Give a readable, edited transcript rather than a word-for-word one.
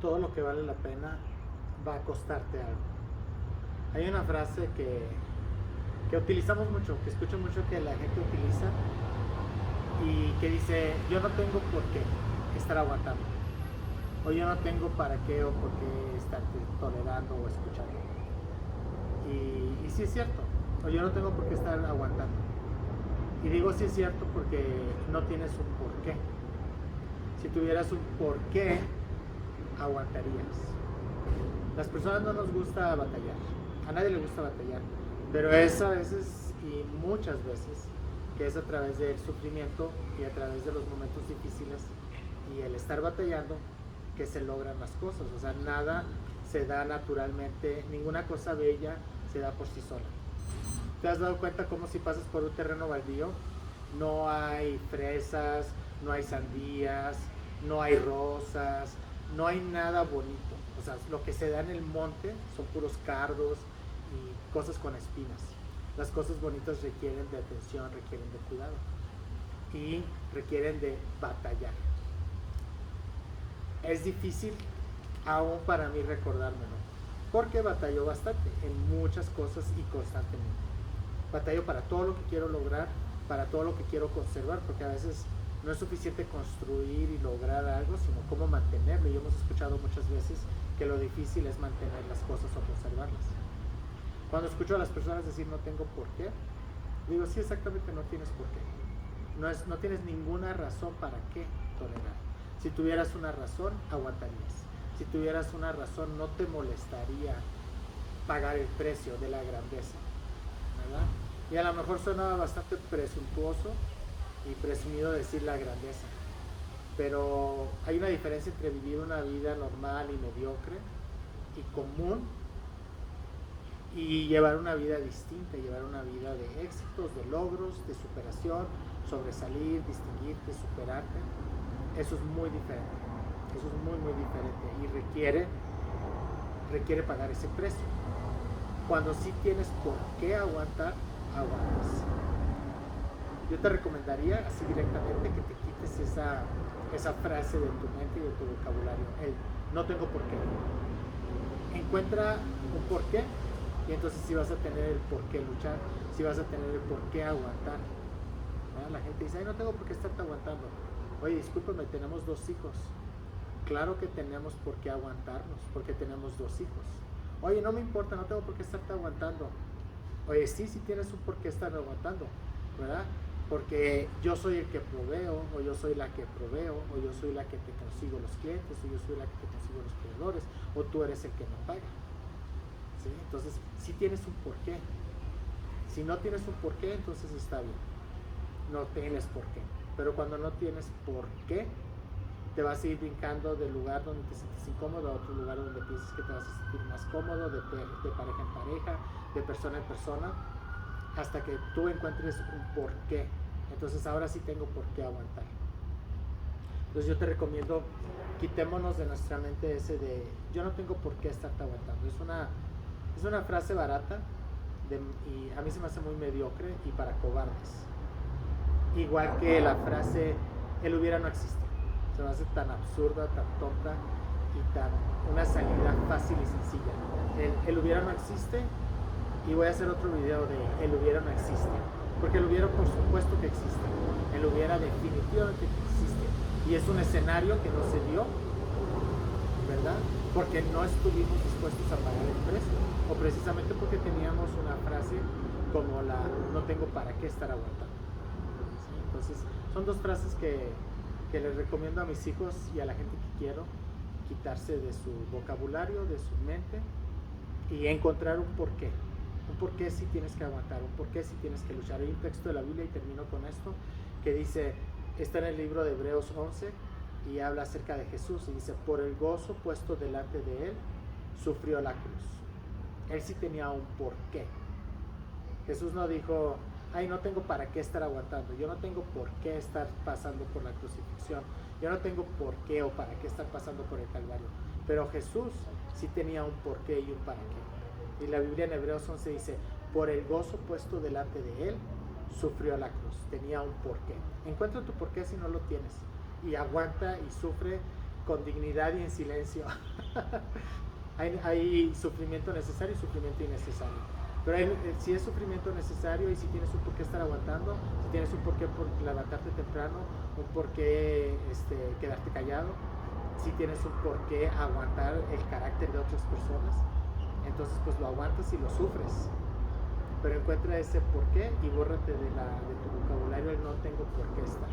todo lo que vale la pena va a costarte algo. Hay una frase que utilizamos mucho, que escucho mucho que la gente utiliza y que dice, yo no tengo por qué estar aguantando, o yo no tengo para qué o por qué estarte tolerando o escuchando. Y sí es cierto, o yo no tengo por qué estar aguantando. Y digo sí es cierto porque no tienes un por qué. Si tuvieras un por qué, aguantarías. Las personas no nos gusta batallar, a nadie le gusta batallar, pero es a veces y muchas veces que es a través del sufrimiento y a través de los momentos difíciles y el estar batallando que se logran las cosas. O sea, nada se da naturalmente, ninguna cosa bella se da por sí sola. ¿Te has dado cuenta cómo si pasas por un terreno baldío no hay fresas, no hay sandías, no hay rosas, no hay nada bonito? O sea, lo que se da en el monte son puros cardos y cosas con espinas. Las cosas bonitas requieren de atención, requieren de cuidado y requieren de batallar. Es difícil aún para mí recordármelo, porque batallo bastante en muchas cosas y constantemente. Batallo para todo lo que quiero lograr, para todo lo que quiero conservar, porque a veces no es suficiente construir y lograr algo, sino cómo mantenerlo. Y hemos escuchado muchas veces que lo difícil es mantener las cosas o conservarlas. Cuando escucho a las personas decir no tengo por qué, digo sí, exactamente, no tienes por qué. No tienes ninguna razón para qué tolerar. Si tuvieras una razón, aguantarías. Si tuvieras una razón, no te molestaría pagar el precio de la grandeza, ¿verdad? Y a lo mejor suena bastante presuntuoso y presumido decir la grandeza, pero hay una diferencia entre vivir una vida normal y mediocre y común y llevar una vida distinta, llevar una vida de éxitos, de logros, de superación, sobresalir, distinguirte, superarte. Eso es muy diferente, eso es muy diferente y requiere pagar ese precio. Cuando sí tienes por qué aguantar, aguantas. Yo te recomendaría así directamente que te quites esa frase de tu mente y de tu vocabulario, el no tengo por qué. Encuentra un por qué y entonces sí vas a tener el por qué luchar, sí vas a tener el por qué aguantar. ¿verdad? La gente dice, ay, no tengo por qué estarte aguantando. Oye, discúlpame, tenemos 2 hijos. Claro que tenemos por qué aguantarnos, porque tenemos 2 hijos. Oye, no me importa, no tengo por qué estarte aguantando. Oye, sí, sí tienes un por qué estar aguantando, ¿verdad? Porque yo soy el que proveo, o yo soy la que proveo, o yo soy la que te consigo los clientes, o yo soy la que te consigo los proveedores, o tú eres el que no paga. ¿Sí? Entonces, sí tienes un porqué. Si no tienes un porqué, entonces está bien. No tienes por qué. Pero cuando no tienes por qué, te vas a ir brincando del lugar donde te sientes incómodo a otro lugar donde piensas que te vas a sentir más cómodo, de pareja en pareja, de persona en persona, hasta que tú encuentres un porqué. Entonces ahora sí tengo por qué aguantar. Entonces yo te recomiendo, quitémonos de nuestra mente ese de yo no tengo por qué estarte aguantando. Es una frase barata y a mí se me hace muy mediocre y para cobardes. Igual que la frase el hubiera no existe. Se me hace tan absurda, tan tonta y tan una salida fácil y sencilla. El hubiera no existe y voy a hacer otro video de el hubiera no existe. Porque el hubiera por supuesto que existe. El hubiera definitivamente que existe. Y es un escenario que no se dio, ¿verdad? Porque no estuvimos dispuestos a pagar el precio. O precisamente porque teníamos una frase como la no tengo para qué estar aguantando. ¿Sí? Entonces son 2 frases que les recomiendo a mis hijos y a la gente que quiero quitarse de su vocabulario, de su mente y encontrar un porqué. Un porqué si tienes que aguantar, un porqué si tienes que luchar. Hay un texto de la Biblia y termino con esto que dice, está en el libro de Hebreos 11 y habla acerca de Jesús y dice, por el gozo puesto delante de él, sufrió la cruz. Él sí tenía un porqué. Jesús no dijo, ay, no tengo para qué estar aguantando, yo no tengo por qué estar pasando por la crucifixión, yo no tengo por qué o para qué estar pasando por el Calvario. Pero Jesús sí tenía un porqué y un para qué. Y la Biblia en Hebreos 11 dice, por el gozo puesto delante de él, sufrió la cruz, tenía un porqué. Encuentra tu porqué si no lo tienes y aguanta y sufre con dignidad y en silencio. Hay sufrimiento necesario y sufrimiento innecesario. Pero si es sufrimiento necesario y si tienes un por qué estar aguantando, si tienes un por qué por levantarte temprano, un por qué quedarte callado, si tienes un por qué aguantar el carácter de otras personas, entonces pues lo aguantas y lo sufres. Pero encuentra ese por qué y bórrate de tu vocabulario el no tengo por qué estar.